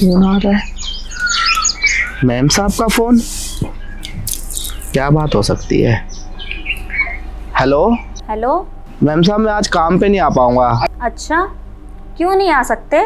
Phone आ रहा है, ma'am साहब का फोन। क्या बात हो सकती है? Hello hello. मैम साहब, मैं आज काम पे नहीं आ पाऊंगा। अच्छा, क्यों नहीं आ सकते?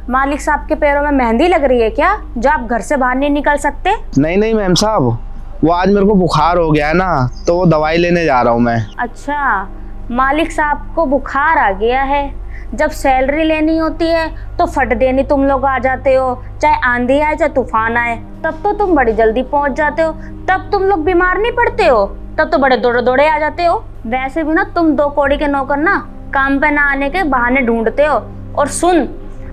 मालिक साहब के पैरों में मेहंदी लग रही है क्या, जो आप घर से बाहर नहीं निकल सकते? नहीं नहीं मैम साहब, वो आज मेरे को बुखार हो गया है ना, तो वो दवाई लेने जा रहा हूँ मैं। अच्छा, मालिक साहब को बुखार आ गया है। जब सैलरी लेनी होती है तो फट देनी तुम लोग आ जाते हो, चाहे आंधी आए चाहे तूफान आए, तब तो तुम बड़ी जल्दी पहुंच जाते हो। तब तुम लोग बीमार नहीं पड़ते हो, तब तो बड़े दौड़े दौड़े आ जाते हो। वैसे भी ना तुम 2 कौड़ी के नौकर ना काम पे ना आने के बहाने ढूंढते हो। और सुन,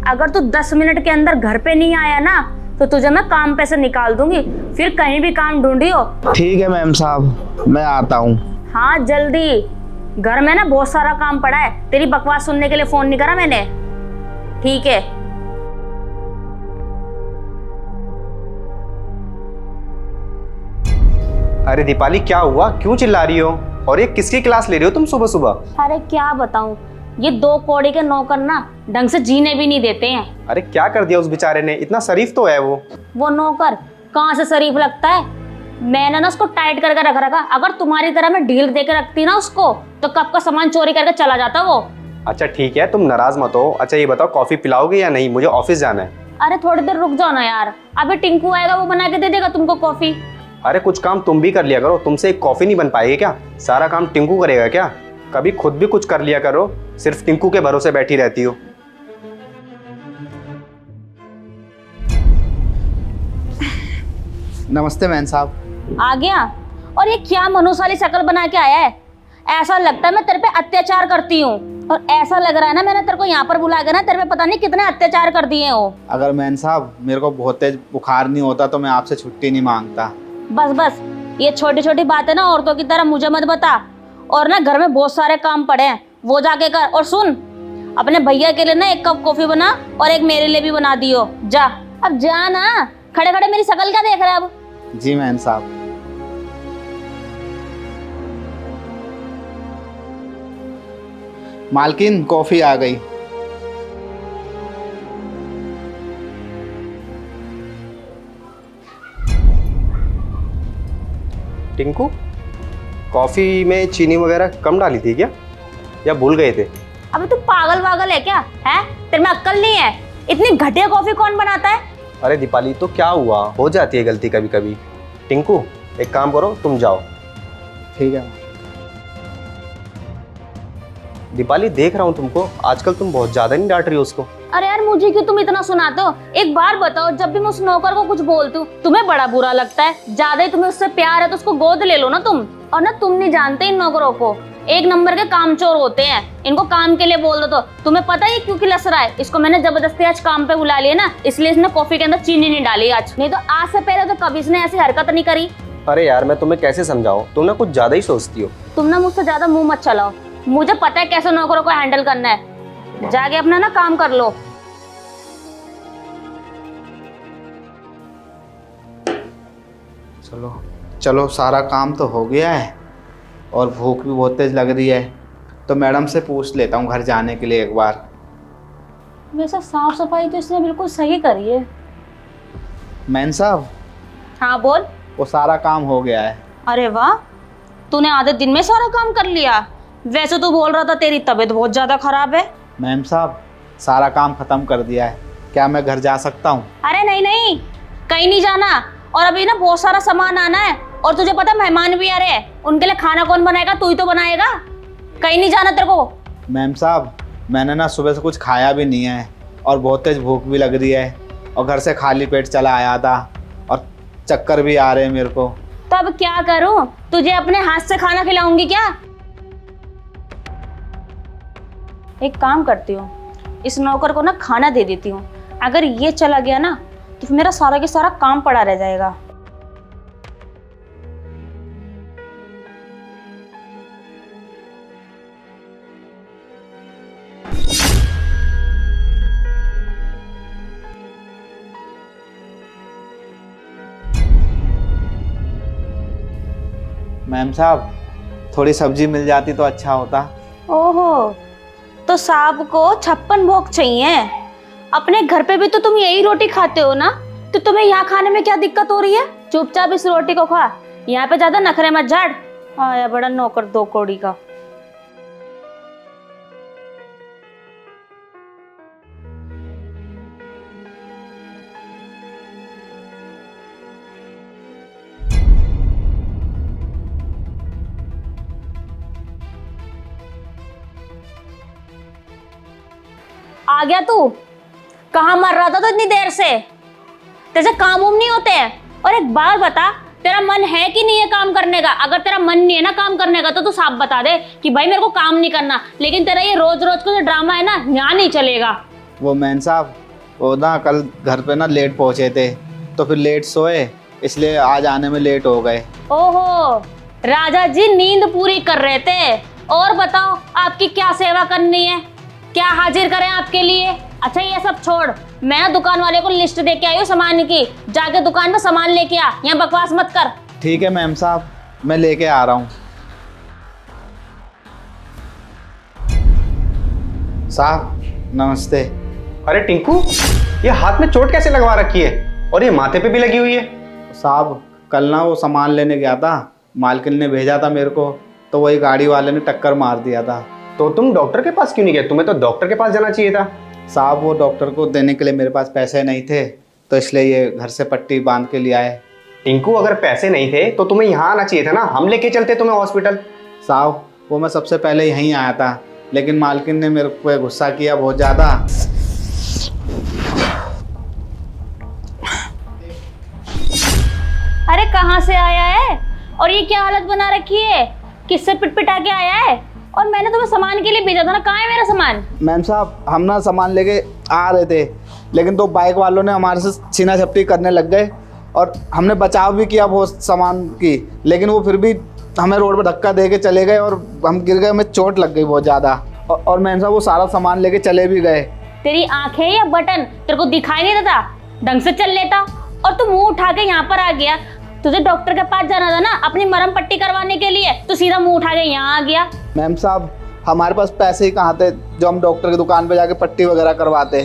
अगर तू 10 मिनट के अंदर घर पे नहीं आया ना तो तुझे मैं काम पे से निकाल दूंगी, फिर कहीं भी काम ढूंढियो। ठीक है मैम साहब, मैं आता हूँ। हाँ जल्दी, घर में ना बहुत सारा काम पड़ा है। तेरी बकवास सुनने के लिए फोन नहीं करा मैंने। ठीक है। अरे दीपाली, क्या हुआ? क्यों चिल्ला रही हो? और ये किसकी क्लास ले रही हो तुम सुबह सुबह? अरे क्या बताऊं, ये 2 कौड़ी के नौकर ना ढंग से जीने भी नहीं देते हैं। अरे क्या कर दिया उस बेचारे ने? इतना शरीफ तो है वो नौकर कहाँ से शरीफ लगता है? मैंने ना उसको टाइट करके रख रखा। अगर तुम्हारी तरह मैं ढील देके रखती ना उसको, तो कब का सामान चोरी करके चला जाता वो। अच्छा ठीक है, तुम नाराज मत हो। अच्छा ये बताओ, कॉफी पिलाओगे या नहीं? मुझे ऑफिस जाना है। अरे थोड़ी देर रुक जाओ ना यार, अभी टिंकू आएगा, वो बना के दे देगा तुमको कॉफी। अरे कुछ काम तुम भी कर लिया करो, तुमसे एक कॉफी नहीं बन पाएगी क्या? सारा काम टिंकू करेगा क्या? कभी खुद भी कुछ कर लिया करो, सिर्फ टिंकू के भरोसे बैठी रहती हो। नमस्ते मैम साहब। आ गया? और ये क्या मनुष्य वाली शक्ल बना के आया है? ऐसा लगता है मैं तेरे पे अत्याचार करती हूँ, और ऐसा लग रहा है ना मैंने तेरे को यहाँ पर बुला के ना तेरे पे पता नहीं कितने अत्याचार कर दिए हो। अगर मैम साहब मेरे को बहुत तेज बुखार नहीं होता तो मैं आपसे छुट्टी नहीं मांगता। बस बस, ये छोटी छोटी बातें ना औरतों की तरह मुझे मत बता। और ना घर में बहुत सारे काम पड़े हैं, वो जाके कर। और सुन, अपने भैया के लिए ना 1 कप कॉफी बना, और एक मेरे लिए भी बना दियो। जा, अब जा ना। खड़े खड़े मेरी शक्ल क्या देख रहा है अब? जी मैम साहब। मालकिन, कॉफी आ गई। टिंकू, कॉफी में चीनी वगैरह कम डाली थी क्या, या भूल गए थे? अबे तू पागल वागल है क्या? है तेरे में अक्ल नहीं है? इतनी घटिया कॉफी कौन बनाता है? अरे दीपाली, तो क्या हुआ, हो जाती है गलती कभी कभी। टिंकू एक काम करो, तुम जाओ। ठीक है। दीपाली देख रहा हूँ तुमको, आजकल तुम बहुत ज्यादा नहीं डांट रही हो उसको। अरे यार, मुझे क्यों तुम इतना सुनाते हो? एक बार बताओ, जब भी मैं उस नौकर को कुछ बोलती हूँ तुम्हें बड़ा बुरा लगता है। ज्यादा ही तुम्हें उससे प्यार है तो उसको गोद ले लो ना तुम। और ना तुम नहीं जानते इन नौकरों को, 1 नंबर के कामचोर होते हैं। इनको काम के लिए बोल दो तो तुम्हें पता ही क्यों खिलस रहा है। इसको मैंने जबरदस्ती आज काम पे बुला लिया ना, इसलिए इसने कॉफी के अंदर चीनी नहीं डाली आज, नहीं तो आज से पहले तो कभी इसने ऐसी हरकत नहीं करी। अरे यार मैं तुम्हें कैसे समझाऊं, तुम ना कुछ ज्यादा ही सोचती हो। तुम ना मुझसे ज्यादा मुंह मत चलाओ, मुझे पता है कैसे नौकरों को हैंडल करना है। जाके अपना ना काम कर लो। चलो चलो, सारा काम तो हो गया है और भूख भी बहुत तेज लग रही है, तो मैडम से पूछ लेता हूँ घर जाने के लिए एक बार। वैसे साफ सफाई तो इसने बिल्कुल सही करी है। मैम साहब, हाँ बोल। वो सारा काम हो गया है। अरे वाह, तूने आधे दिन में सारा काम कर लिया। वैसे तू बोल रहा था तेरी तबीयत बहुत ज्यादा खराब है। मैम साहब, सारा काम खत्म कर दिया है, क्या मैं घर जा सकता हूँ? अरे नहीं नहीं, कहीं नहीं जाना। और अभी ना बहुत सारा सामान आना है, और तुझे पता मेहमान भी आ रहे हैं, उनके लिए खाना कौन बनाएगा? तू ही तो बनाएगा। कहीं नहीं जाना तेरे को। मैम साहब, मैंने ना सुबह से कुछ खाया भी नहीं है और बहुत तेज भूख भी लग रही है, और घर से खाली पेट चला आया था और चक्कर भी आ रहे हैं मेरे को। तो अब क्या करूं? तुझे अपने हाथ से खाना खिलाऊंगी क्या? एक काम करती हूँ, इस नौकर को ना खाना दे देती हूँ। अगर ये चला गया ना तो फिर मेरा सारा के सारा काम पड़ा रह जाएगा। मैम साहब, थोड़ी सब्जी मिल जाती तो अच्छा होता। ओहो, तो साहब को 56 भोग चाहिए। अपने घर पे भी तो तुम यही रोटी खाते हो ना, तो तुम्हें यहाँ खाने में क्या दिक्कत हो रही है? चुपचाप इस रोटी को खा, यहाँ पे ज्यादा नखरे मत झाड़। आया बड़ा नौकर दो कौड़ी का। आ गया तू? कहाँ मर रहा था तो इतनी देर से? तेरे काम उम नहीं होते हैं? और एक बात बता, तेरा मन है कि नहीं है काम करने का? अगर तेरा मन नहीं है ना काम करने का तो तू साफ बता दे कि भाई मेरे को काम नहीं करना। लेकिन तेरा ये रोज रोज का जो ड्रामा है ना, यहाँ नहीं चलेगा। वो मैन साहब, वो ना कल घर पे ना लेट पहुंचे थे, तो फिर लेट सोए, इसलिए आज आने में लेट हो गए। ओहो, राजा जी नींद पूरी कर रहे थे। और बताओ आपकी क्या सेवा करनी है, क्या हाजिर करें आपके लिए? अच्छा ये सब छोड़, मैं ना दुकान वाले को लिस्ट दे के आई हूँ सामान की, जाके दुकान में सामान लेके आ, यहाँ बकवास मत कर। ठीक है मैम साहब, मैं लेके आ रहा हूँ। साहब नमस्ते। अरे टिंकू, ये हाथ में चोट कैसे लगवा रखी है और ये माथे पे भी लगी हुई है? साहब कल ना वो सामान लेने गया था, मालकिन ने भेजा था मेरे को, तो वही गाड़ी वाले ने टक्कर मार दिया था। तो तुम डॉक्टर के पास क्यों नहीं गए? तुम्हें तो डॉक्टर के पास जाना चाहिए था। साहब वो डॉक्टर को देने के लिए मेरे पास पैसे नहीं थे, तो इसलिए ये घर से पट्टी बांध के लिए आए। टिंकू, अगर पैसे नहीं थे तो तुम्हें यहाँ आना चाहिए था ना, हम लेके चलते तुम्हें हॉस्पिटल। साहब वो मैं सबसे पहले यहीं आया था, लेकिन मालकिन ने मेरे पे गुस्सा किया बहुत ज़्यादा। अरे कहाँ से आया है और ये क्या हालत बना रखी है? किससे पिटपिटा के आया है? और मैंने तुम्हें सामान के लिए भेजा था ना, कहाँ है मेरा सामान? मैम साहब हम ना सामान लेके आ रहे थे, लेकिन तो बाइक वालों ने हमारे से छीना झपटी करने लग गए और हमने बचाव भी किया बहुत सामान की, लेकिन वो फिर भी हमें रोड पर धक्का दे के चले गए और हम गिर गए, हमें चोट लग गई बहुत ज़्यादा। और मैम साहब वो सारा सामान लेके चले भी गए। तेरी आंखें या बटन तेरे को दिखाई नहीं देता? ढंग से चल लेता, और तू मुंह उठा के यहाँ पर आ गया। तुझे डॉक्टर के पास जाना था ना अपनी मरहम पट्टी करवाने के लिए, तो सीधा मुंह उठा के यहाँ आ गया। मैम साहब हमारे पास पैसे ही कहाँ थे जो हम डॉक्टर की दुकान पे जाके पट्टी वगैरह करवाते।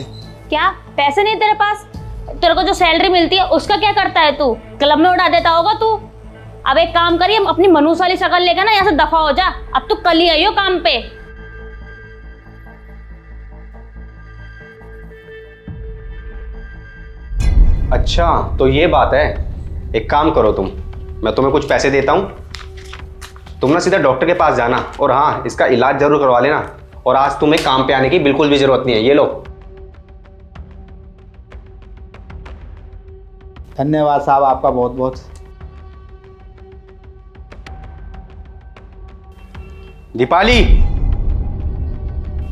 क्या पैसे नहीं तेरे पास? तेरे को जो सैलरी मिलती है उसका क्या करता है तू? क्लब में उड़ा देता होगा तू। अब एक काम करिए, अपनी मनूस वाली शक्ल लेकर ना यहाँ से दफा हो जा। अब तू कल ही आई हो काम पे। अच्छा तो ये बात है। एक काम करो तुम, मैं तुम्हें कुछ पैसे देता हूँ, तुम ना सीधा डॉक्टर के पास जाना और हाँ इसका इलाज जरूर करवा लेना। और आज तुम्हें काम पे आने की बिल्कुल भी जरूरत नहीं है, ये लो। धन्यवाद साहब आपका बहुत बहुत। दीपाली,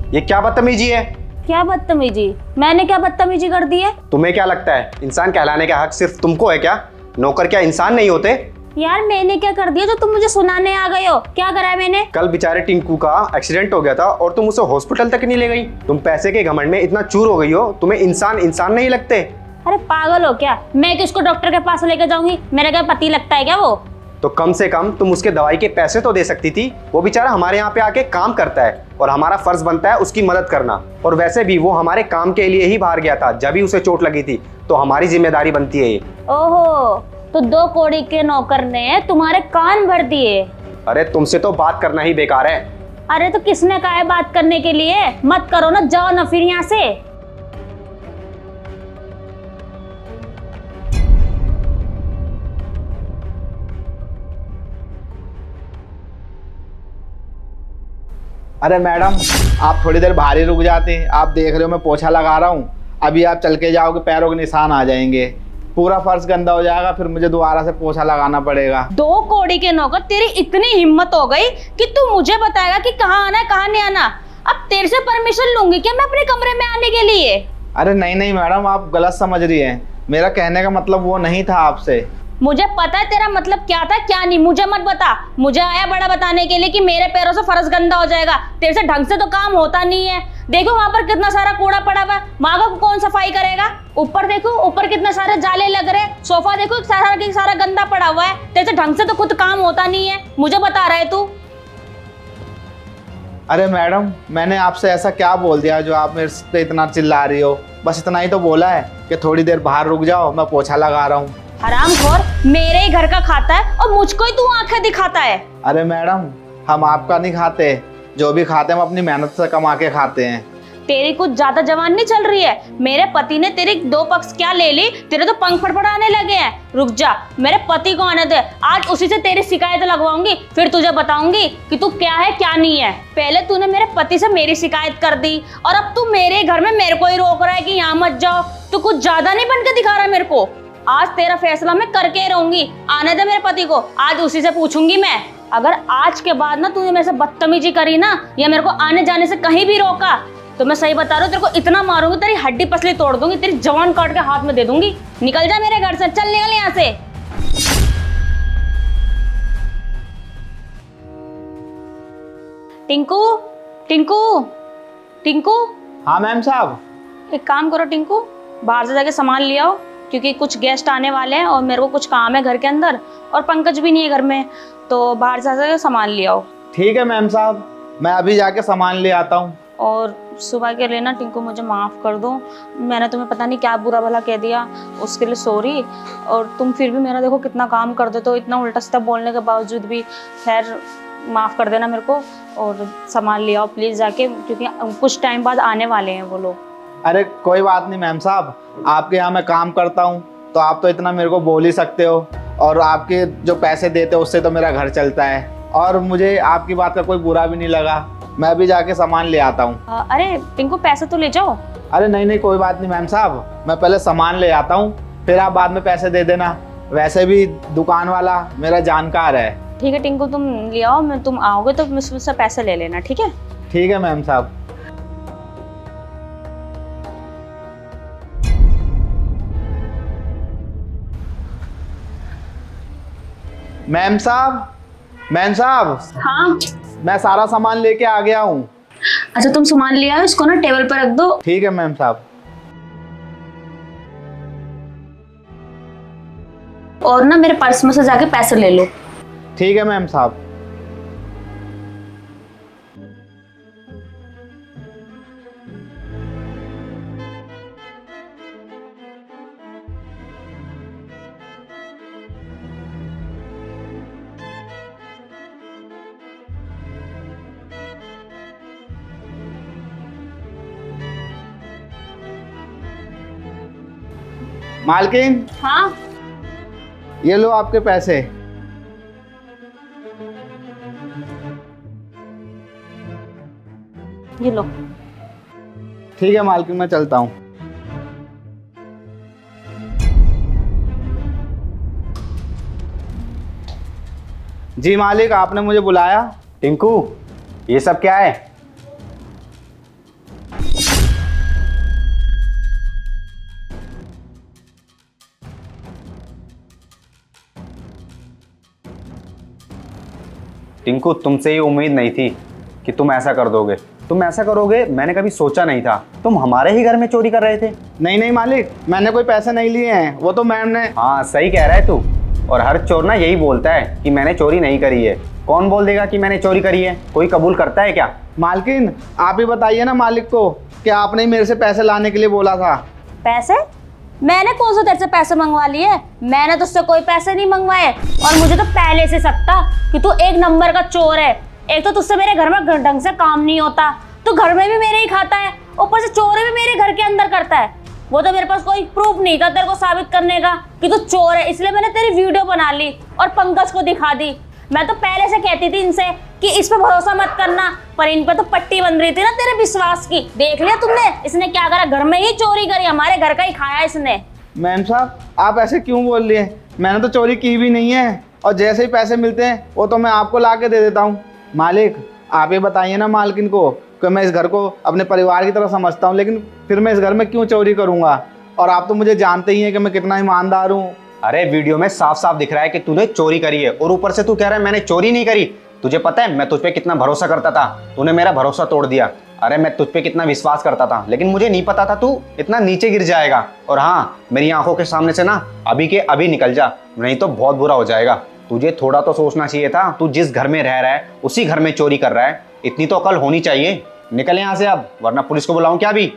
ये क्या बदतमीजी है? क्या बदतमीजी? मैंने क्या बदतमीजी कर दी है? तुम्हें क्या लगता है इंसान कहलाने का हक सिर्फ तुमको है क्या? नौकर क्या इंसान नहीं होते? यार मैंने क्या कर दिया जो तुम मुझे सुनाने आ गए हो? क्या करा है मैंने? कल बेचारे टिंकू का एक्सीडेंट हो गया था और तुम उसे हॉस्पिटल तक नहीं ले गई। तुम पैसे के घमंड में इतना चूर हो गई हो, तुम्हें इंसान नहीं लगते? अरे पागल हो क्या? मैं किसको डॉक्टर के पास लेकर जाऊंगी? मेरा क्या पति लगता है क्या वो? तो कम से कम तुम उसके दवाई के पैसे तो दे सकती थी। वो बेचारा हमारे यहाँ पे आके काम करता है और हमारा फर्ज बनता है उसकी मदद करना। और वैसे भी वो हमारे काम के लिए ही बाहर गया था, जब ही उसे चोट लगी थी, तो हमारी जिम्मेदारी बनती है ये। ओहो, तो 2 कौड़ी के नौकर ने तुम्हारे कान भर दिए? अरे तुमसे तो बात करना ही बेकार है। अरे तो किसने कहा है बात करने के लिए? मत करो ना, जाओ ना फिर यहाँ से। अरे मैडम आप थोड़ी देर बाहर ही रुक जाते। आप देख रहे हो मैं पोछा लगा रहा हूँ, अभी आप चल के जाओगे पैरों के निशान आ जाएंगे, पूरा फर्श गंदा हो जाएगा, फिर मुझे दोबारा से पोछा लगाना पड़ेगा। 2 कौड़ी के नौकर, तेरी इतनी हिम्मत हो गई कि तू मुझे बताएगा कि कहाँ आना है कहाँ नहीं आना? अब तेरे से परमिशन लूंगी क्या मैं अपने कमरे में आने के लिए? अरे नहीं नहीं मैडम आप गलत समझ रही हैं, मेरा कहने का मतलब वो नहीं था आपसे। मुझे पता है तेरा मतलब क्या था क्या नहीं, मुझे मत बता। मुझे आया बड़ा बताने के लिए कि मेरे पैरों से फर्श गंदा हो जाएगा। तेरे से ढंग से तो काम होता नहीं है। देखो वहां पर कितना सारा कूड़ा पड़ा हुआ है, माँ को कौन सफाई करेगा? ऊपर देखो, ऊपर कितने सारे जाले लग रहे, सोफा देखो सारा गंदा पड़ा हुआ है। तेरे से ढंग से तो खुद काम होता नहीं है, मुझे बता रहा है तू? अरे मैडम, मैंने आपसे ऐसा क्या बोल दिया जो आप मेरे पे इतना चिल्ला रही हो? बस इतना ही तो बोला है कि थोड़ी देर बाहर रुक जाओ, मैं पोछा लगा रहा हूँ। हरामखोर, मेरे ही घर का खाता है और मुझको ही तू आंखें दिखाता है। अरे मैडम, हम आपका नहीं खाते, जो भी खाते हैं हम अपनी मेहनत से कमा के खाते हैं। तेरी कुछ ज्यादा जवान नहीं चल रही है। मेरे पति ने तेरी दो पक्ष क्या ले ली, तेरे तो पंख फड़फड़ाने लगे हैं। रुक जा, मेरे पति को आने दे, आज उसी से तेरी शिकायत लगवाऊंगी, फिर तुझे बताऊंगी कि तू क्या है क्या नहीं है। पहले तूने मेरे पति से मेरी शिकायत कर दी और अब तू मेरे घर में मेरे को ही रोक रहा है कि यहाँ मत जाओ। तू कुछ ज्यादा नहीं बन के दिखा रहा है मेरे को। आज तेरा फैसला मैं करके रहूंगी। आने दे मेरे पति को, आज उसी से पूछूंगी मैं। अगर आज के बाद ना तूने मेरे से बदतमीजी करी ना, या मेरे को आने जाने से कहीं भी रोका, तो मैं सही बता रहा हूँ, तेरे को इतना मारूंगी, तेरी हड्डी पसली तोड़ दूंगी, तेरी जवान काट के हाथ में दे दूंगी। निकल जा मेरे घर से, चल निकल यहाँ से। टिंकू, टिंकू, टिंकू। हाँ मैम साहब। एक काम करो टिंकू, बाहर से जाके सामान ले आओ, क्योंकि कुछ गेस्ट आने वाले हैं और मेरे को कुछ काम है घर के अंदर, और पंकज भी नहीं है घर में, तो बाहर से जाके सामान ले आओ। ठीक है मैम साहब, मैं अभी जाके सामान ले आता हूँ। और सुबह के लिए ना टिंकू मुझे माफ़ कर दो, मैंने तुम्हें पता नहीं क्या बुरा भला कह दिया, उसके लिए सॉरी। और तुम फिर भी मेरा देखो कितना काम कर देते हो, इतना उल्टा सीधा बोलने के बावजूद भी। खैर माफ़ कर देना मेरे को, और सामान ले आओ प्लीज़ जाके, क्योंकि कुछ टाइम बाद आने वाले हैं वो लोग। अरे कोई बात नहीं मैम साहब, आपके यहाँ मैं काम करता हूँ तो आप तो इतना मेरे को बोल ही सकते हो, और आपके जो पैसे देते हो उससे तो मेरा घर चलता है, और मुझे आपकी बात का कोई बुरा भी नहीं लगा। मैं अभी जाके सामान ले आता हूँ। अरे टिंकू पैसे तो ले जाओ। अरे नहीं नहीं, कोई बात नहीं मैम साहब, मैं पहले सामान ले आता हूँ, फिर आप बाद में पैसे दे देना। वैसे भी दुकान वाला मेरा जानकार है। ठीक है टिंकू, तुम ले आओ, मैं तुम आओगे तो मुझसे पैसे ले लेना, ठीक है? ठीक है मैम साहब। मैम साहब, मैम साहब, हाँ। मैं सारा सामान लेके आ गया हूँ। अच्छा तुम सामान ले आओ, इसको ना टेबल पर रख दो। ठीक है मैम साहब। और ना मेरे पर्स में से जाके पैसे ले लो। ठीक है मैम साहब। मालकिन, हाँ ये लो आपके पैसे। ये लो। ठीक है मालकिन, मैं चलता हूँ। जी मालिक, आपने मुझे बुलाया? टिंकू, ये सब क्या है? टिंकू, तुमसे ये उम्मीद नहीं थी कि तुम ऐसा कर दोगे। तुम ऐसा करोगे मैंने कभी सोचा नहीं था। तुम हमारे ही घर में चोरी कर रहे थे। नहीं नहीं मालिक, मैंने कोई पैसे नहीं लिए हैं, वो तो मैम ने। हाँ सही कह रहा है तू। और हर चोर ना यही बोलता है कि मैंने चोरी नहीं करी है। कौन बोल देगा कि मैंने चोरी करी है? कोई कबूल करता है क्या? मालकिन, आप ही बताइए ना मालिक को कि आपने ही मेरे से पैसे लाने के लिए बोला था। पैसे? मैंने कौन सा तेरे से पैसे मंगवा लिए? मैंने तुझसे कोई पैसे नहीं मंगवाए, और मुझे तो पहले से शक था कि तू एक नंबर का चोर है। एक तो तुझसे मेरे घर में ढंग से काम नहीं होता, तू घर में भी मेरे ही खाता है, ऊपर से चोरी भी मेरे घर के अंदर करता है। वो तो मेरे पास कोई प्रूफ नहीं था तेरे को साबित करने का कि तू चोर है, इसलिए मैंने तेरी वीडियो बना ली और पंकज को दिखा दी। मैं तो पहले से कहती थी इनसे कि इस पे भरोसा मत करना, पर इन पे तो पट्टी बन रही थी ना तेरे विश्वास की। देख लिया तुमने इसने क्या करा, घर में ही चोरी करी, हमारे घर का ही खाया इसने। मैम साहब, आप ऐसे क्यों बोल रही हैं? मैंने तो चोरी की भी नहीं है, और जैसे ही पैसे मिलते हैं वो तो मैं आपको ला के दे देता हूँ। मालिक, आप ये बताइए ना मालकिन को कि मैं इस घर को अपने परिवार की तरह समझता हूँ, लेकिन फिर मैं इस घर में क्यों चोरी करूँगा? और आप तो मुझे जानते ही हैं कि मैं कितना ईमानदार हूँ। अरे वीडियो में साफ साफ दिख रहा है कि तूने चोरी करी है, और ऊपर से तू कह रहा है मैंने चोरी नहीं करी। तुझे पता है मैं तुझ पे कितना भरोसा करता था, तूने मेरा भरोसा तोड़ दिया। अरे मैं तुझ पे कितना विश्वास करता था, लेकिन मुझे नहीं पता था तू इतना नीचे गिर जाएगा। और हाँ, मेरी आंखों के सामने से ना अभी के अभी निकल जा, नहीं तो बहुत बुरा हो जाएगा। तुझे थोड़ा तो सोचना चाहिए था, तू जिस घर में रह रहा है उसी घर में चोरी कर रहा है। इतनी तो अकल होनी चाहिए। निकल यहाँ से अब, वरना पुलिस को बुलाऊं क्या अभी?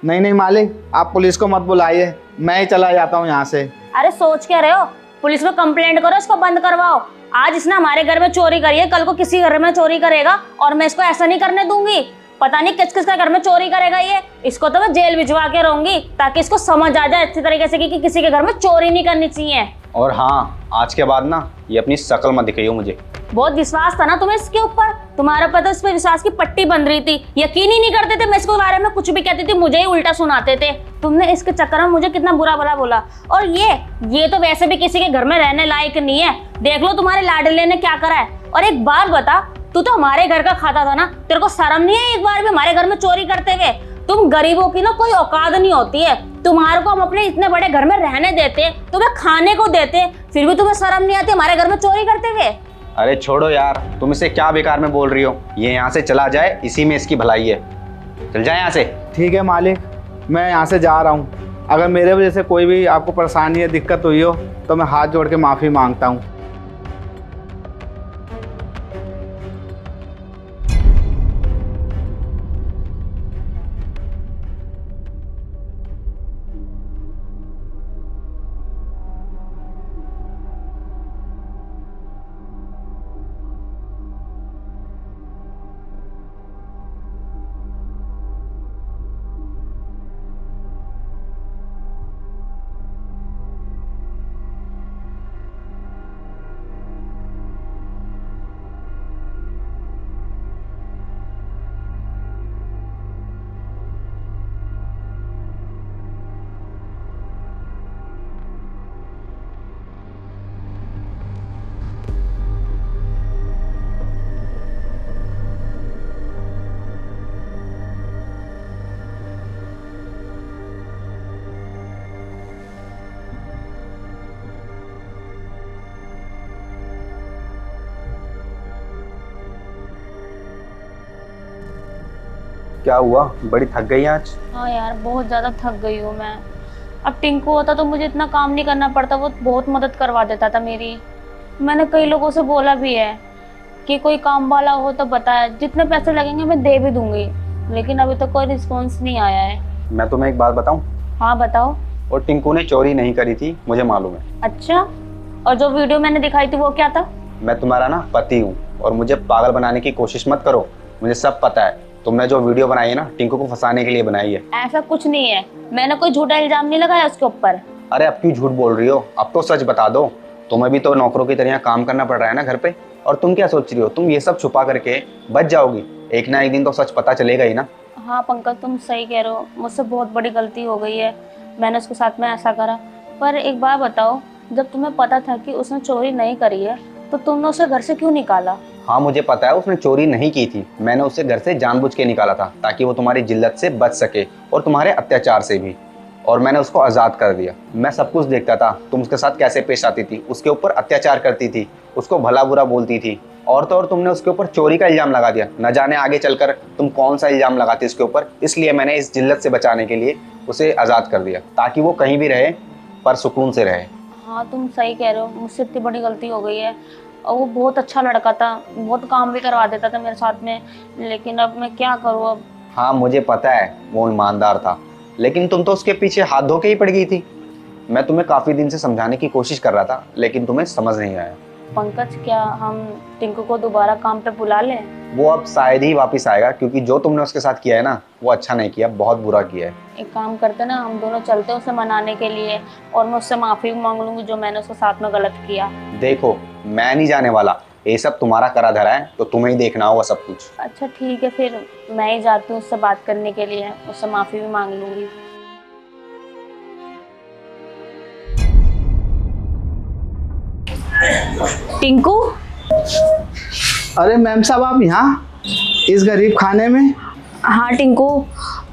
नहीं नहीं मालिक, आप पुलिस को मत बुलाइए, मैं ही चला जाता हूँ यहाँ से। अरे सोच क्या रहे हो? पुलिस में कंप्लेंट करो, इसको बंद करवाओ। आज इसने हमारे घर में चोरी करी है, कल को किसी घर में चोरी करेगा और मैं इसको ऐसा नहीं करने दूंगी। पता नहीं किस किस का घर में चोरी करेगा ये। इसको तो मैं जेल भिजवा के रहूंगी ताकि इसको समझ आ जाए अच्छी तरीके से कि किसी के घर में चोरी नहीं करनी चाहिए। और हाँ, आज के बाद ना ये अपनी शक्ल मत दिखाइयो मुझे। बहुत विश्वास था ना तुम्हें इसके ऊपर, तुम्हारा पता इस पे विश्वास की पट्टी बंध रही थी। यकीन ही नहीं करते थे, मैं इसके बारे में कुछ भी कहती थी मुझे ही उल्टा सुनाते थे। तुमने इसके चक्कर में मुझे कितना बुरा भला बोला। और ये तो वैसे भी किसी के घर में रहने लायक नहीं है। देख लो तुम्हारे लाडले ने क्या करा है। और एक बात बता, तू तो हमारे घर का खाता था ना, तेरे को शर्म नहीं है एक बार भी हमारे घर में चोरी करते हुए? तुम गरीबों की ना कोई औकात नहीं होती है। तुम्हारे को हम अपने इतने बड़े घर में रहने देते, तुम्हें खाने को देते, फिर भी तुम्हें शर्म नहीं आती हमारे घर में चोरी करते हुए? अरे छोड़ो यार, तुम इसे क्या बेकार में बोल रही हो। ये यहाँ से चला जाए, इसी में इसकी भलाई है। चल जाए यहाँ से। ठीक है मालिक, मैं यहाँ से जा रहा हूँ। अगर मेरे वजह से कोई भी आपको परेशानी या दिक्कत हुई हो तो मैं हाथ जोड़ के माफ़ी मांगता हूँ। क्या हुआ, बड़ी थक गई आज? हाँ यार, बहुत ज्यादा थक गई हूँ मैं। अब टिंकू होता तो मुझे इतना काम नहीं करना पड़ता, वो बहुत मदद करवा देता था मेरी। मैंने कई लोगों से बोला भी है कि कोई काम वाला हो तो बताया, जितने पैसे लगेंगे मैं दे भी दूंगी, लेकिन अभी तक कोई रिस्पॉन्स नहीं आया है। मैं तुम्हें एक बात बताऊं? हाँ बताओ। और टिंकू ने चोरी नहीं करी थी, मुझे मालूम है। अच्छा, और जो वीडियो मैंने दिखाई थी वो क्या था? मैं तुम्हारा ना पति हूँ, और मुझे पागल बनाने की कोशिश मत करो। मुझे सब पता है। तुमने जो वीडियो बनाई है ना, टिंकू को फंसाने के लिए बनाई है। ऐसा कुछ नहीं है, मैंने कोई झूठा इल्जाम नहीं लगाया उसके ऊपर। अरे अब क्यों झूठ बोल रही हो? अब तो सच बता दो। तुम्हें भी तो नौकरों की तरह काम करना पड़ रहा है ना घर पे। और तुम क्या सोच रही हो, तुम ये सब छुपा करके बच जाओगी? एक ना एक दिन तो सच पता चलेगा ही ना। हाँ पंकज, तुम सही कह रहे हो, मुझसे बहुत बड़ी गलती हो गई है, मैंने उसके साथ में ऐसा करा। पर एक बात बताओ, जब तुम्हें पता था कि उसने चोरी नहीं करी है तो तुमने उसे घर से क्यों निकाला? हाँ मुझे पता है, उसने चोरी नहीं की थी। मैंने उसे घर से जानबूझ के निकाला था ताकि वो तुम्हारी जिल्लत से बच सके और तुम्हारे अत्याचार से भी। और मैंने उसको आज़ाद कर दिया। मैं सब कुछ देखता था, तुम उसके साथ कैसे पेश आती थी, उसके ऊपर अत्याचार करती थी, उसको भला बुरा बोलती थी। और तो और तुमने उसके ऊपर चोरी का इल्ज़ाम लगा दिया। न जाने आगे चलकर तुम कौन सा इल्ज़ाम लगाती उसके ऊपर। इसलिए मैंने इस जिल्लत से बचाने के लिए उसे आज़ाद कर दिया, ताकि वो कहीं भी रहे पर सुकून से रहे। हाँ तुम सही कह रहे हो, मुझसे इतनी बड़ी गलती हो गई है। और वो बहुत अच्छा लड़का था, बहुत काम भी करवा देता था मेरे साथ में, लेकिन अब मैं क्या करूँ अब। हाँ मुझे पता है वो ईमानदार था, लेकिन तुम तो उसके पीछे हाथ धो के ही पड़ गई थी। मैं तुम्हें काफ़ी दिन से समझाने की कोशिश कर रहा था, लेकिन तुम्हें समझ नहीं आया। पंकज, क्या हम टिंकू को दोबारा काम पे बुला लें? वो अब शायद ही वापस आएगा, क्योंकि जो तुमने उसके साथ किया है ना, वो अच्छा नहीं किया, बहुत बुरा किया है। एक काम करते ना, हम दोनों चलते हैं उसे मनाने के लिए, और मैं उससे माफ़ी भी मांग लूँगी जो मैंने उसके साथ में गलत किया। देखो मैं नहीं जाने वाला, ये सब तुम्हारा करा धरा है, तो तुम्हें ही देखना होगा सब कुछ। अच्छा ठीक है, फिर मैं ही जाती हूँ उससे बात करने के लिए, उससे माफ़ी भी मांग लूँगी। टिंकू, अरे मैम साहब, आप यहाँ इस गरीब खाने में? हाँ टिंकू,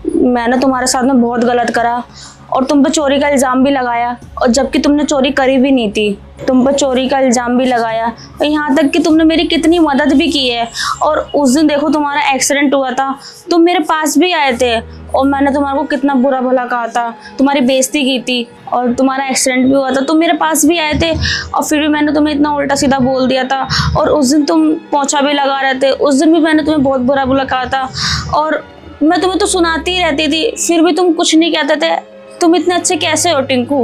मैंने तुम्हारे साथ में बहुत गलत करा। और तुम पर चोरी का इल्ज़ाम भी लगाया, और जबकि तुमने चोरी करी भी नहीं थी। तुम पर चोरी का इल्ज़ाम भी लगाया, और यहाँ तक कि तुमने मेरी कितनी मदद भी की है। और उस दिन देखो तुम्हारा एक्सीडेंट हुआ था, तुम मेरे पास भी आए थे और मैंने तुम्हारे को कितना बुरा भला कहा था, तुम्हारी बेइज्जती की थी, और तुम्हारा एक्सीडेंट भी हुआ था, तुम मेरे पास भी आए थे और फिर भी मैंने तुम्हें इतना उल्टा सीधा बोल दिया था। और उस दिन तुम पोंछा भी लगा रहे थे, उस दिन भी मैंने तुम्हें बहुत बुरा भला कहा था, और मैं तुम्हें तो सुनाती ही रहती थी, फिर भी तुम कुछ नहीं कहते थे। तुम इतने अच्छे कैसे हो टिंकू?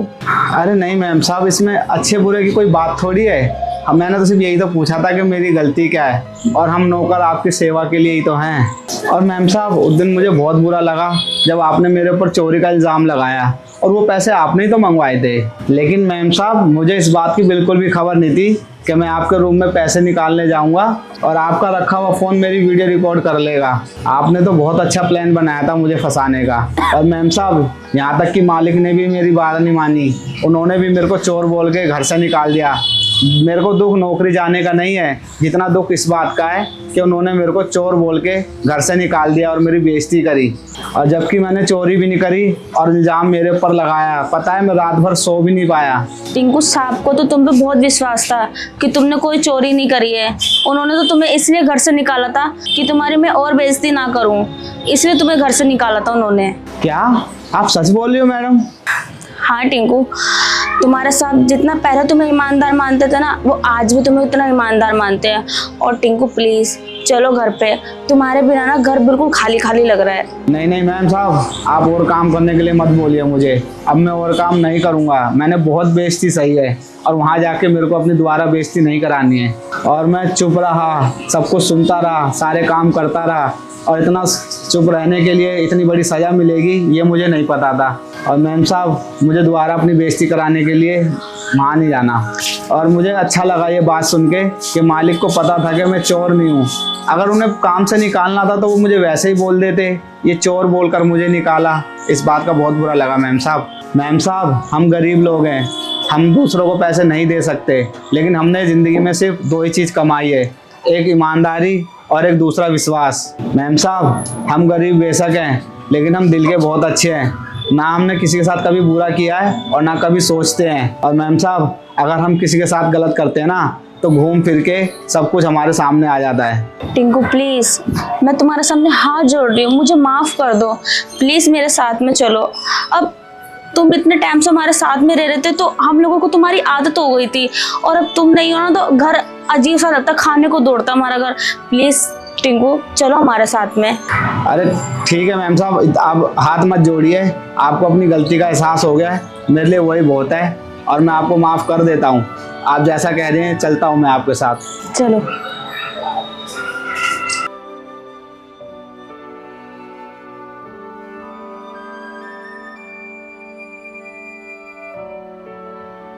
अरे नहीं मैम साहब, इसमें अच्छे बुरे की कोई बात थोड़ी है। मैंने तो सिर्फ यही तो पूछा था कि मेरी गलती क्या है, और हम नौकर आपकी सेवा के लिए ही तो हैं। और मैम साहब, उस दिन मुझे बहुत बुरा लगा जब आपने मेरे ऊपर चोरी का इल्ज़ाम लगाया, और वो पैसे आपने ही तो मंगवाए थे। लेकिन मैम साहब, मुझे इस बात की बिल्कुल भी खबर नहीं थी कि मैं आपके रूम में पैसे निकालने जाऊंगा और आपका रखा हुआ फ़ोन मेरी वीडियो रिकॉर्ड कर लेगा। आपने तो बहुत अच्छा प्लान बनाया था मुझे फंसाने का। और मैम साहब, यहाँ तक कि मालिक ने भी मेरी बात नहीं मानी, उन्होंने भी मेरे को चोर बोल के घर से निकाल दिया। मेरे को दुख नौकरी जाने का नहीं है, जितना दुख इस बात का है कि उन्होंने मेरे को चोर बोल के घर से निकाल दिया और मेरी बेइज्जती करी, और जबकि मैंने चोरी भी नहीं करी और इल्ज़ाम मेरे ऊपर लगाया। पता है, मैं रात भर सो भी नहीं पाया। टिंकू साहब को तो तुम पे बहुत विश्वास था कि तुमने कोई चोरी नहीं करी है। उन्होंने तो तुम्हें इसलिए घर से निकाला था कि तुम्हारी मैं और बेइज्जती ना करूं, इसलिए तुम्हें घर से निकाला था उन्होंने। क्या आप सच बोल रही हो मैडम? हाँ टिंकू, तुम्हारे साथ जितना पहले तुम्हें ईमानदार मानते थे ना, वो आज भी तुम्हें उतना ईमानदार मानते हैं। और टिंकू प्लीज़ चलो घर पे, तुम्हारे बिना ना घर बिल्कुल खाली खाली लग रहा है। नहीं नहीं मैम साहब, आप और काम करने के लिए मत बोलिए मुझे। अब मैं और काम नहीं करूँगा। मैंने बहुत बेइज्जती सही है, और वहाँ जाके मेरे को अपनी दोबारा बेइज्जती नहीं करानी है। और मैं चुप रहा, सब कुछ सुनता रहा, सारे काम करता रहा, और इतना चुप रहने के लिए इतनी बड़ी सज़ा मिलेगी ये मुझे नहीं पता था। और मैम साहब, मुझे दोबारा अपनी बेइज्जती कराने के लिए वहाँ नहीं जाना। और मुझे अच्छा लगा ये बात सुन के कि मालिक को पता था कि मैं चोर नहीं हूँ। अगर उन्हें काम से निकालना था तो वो मुझे वैसे ही बोल देते, ये चोर बोलकर मुझे निकाला। इस बात का बहुत बुरा लगा मैम साहब। मैम साहब, हम गरीब लोग हैं, हम दूसरों को पैसे नहीं दे सकते, लेकिन हमने ज़िंदगी में सिर्फ दो ही चीज़ कमाई है, एक ईमानदारी और एक दूसरा विश्वास। मैम साहब, हम गरीब बेशक हैं, लेकिन हम दिल के बहुत अच्छे हैं। ना हमने किसी के साथ कभी बुरा किया है और ना कभी सोचते हैं। और मैम साहब, अगर हम किसी के साथ गलत करते हैं ना, तो घूम फिर के सब कुछ हमारे सामने आ जाता है। टिंकू प्लीज़, मैं तुम्हारे सामने हाथ जोड़ रही हूँ, मुझे माफ़ कर दो। प्लीज़ मेरे साथ में चलो। अब तुम इतने टाइम से हमारे साथ में रह रहे थे, तो हम लोगों को तुम्हारी आदत हो गई थी, और अब तुम नहीं हो ना तो घर अजीब सा लगता, खाने को दौड़ता हमारा घर। प्लीज़ टिंकू चलो हमारे साथ में। अरे ठीक है मैम साहब, आप हाथ मत जोड़िए। आपको अपनी गलती का एहसास हो गया है, मेरे लिए वही बहुत है, और मैं आपको माफ़ कर देता हूँ। आप जैसा कह रहे हैं चलता हूँ मैं आपके साथ। चलो।